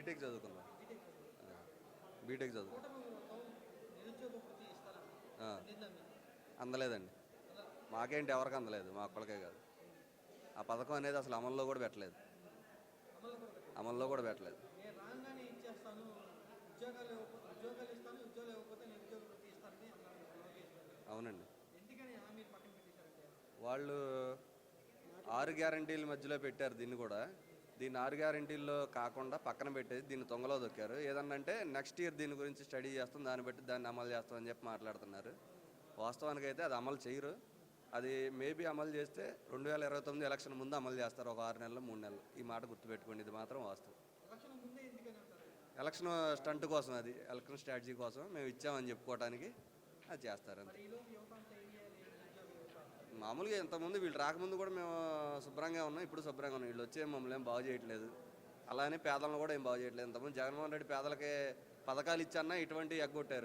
BTech చదువుకున్నాం. BTech చదువు అందలేదండి. మాకేంటి ఎవరికి అందలేదు, మా ఒక్కళ్ళకే కాదు. ఆ పథకం అనేది అసలు అమల్లో కూడా పెట్టలేదు. అమల్లో కూడా పెట్టలేదు. అవునండి. వాళ్ళు 6 గ్యారంటీల మధ్యలో పెట్టారు దీన్ని కూడా. దీన్ని 6 గ్యారంటీల్లో కాకుండా పక్కన పెట్టేసి దీన్ని తొంగలో దొక్కారు. ఏదన్నా అంటే నెక్స్ట్ ఇయర్ దీని గురించి స్టడీ చేస్తాం, దాన్ని బట్టి దాన్ని అమలు చేస్తామని చెప్పి మాట్లాడుతున్నారు. వాస్తవానికి అయితే అది అమలు చేయరు. అది మేబీ అమలు చేస్తే 2029 ఎలక్షన్ ముందు అమలు చేస్తారు, ఒక 6 నెలలు 3 నెలలు. ఈ మాట గుర్తుపెట్టుకోండి, ఇది మాత్రం వాస్తవం. ఎలక్షన్ స్టంట్ కోసం, అది ఎలక్షన్ స్ట్రాటజీ కోసం మేము ఇచ్చామని చెప్పుకోవడానికి అది చేస్తారు అంతే. మామూలుగా ఇంతకుముందు వీళ్ళు రాకముందు కూడా మేము శుభ్రంగా ఉన్నాం, ఇప్పుడు శుభ్రంగా ఉన్నాం. వీళ్ళు వచ్చి మమ్మల్ని ఏం బాగు చేయట్లేదు. అలానే పేదలను కూడా ఏం బాగు చేయట్లేదు. ఇంతకుముందు జగన్మోహన్ రెడ్డి పేదలకే పథకాలు ఇచ్చన్నా ఇటువంటి ఎగ్గొట్టారు.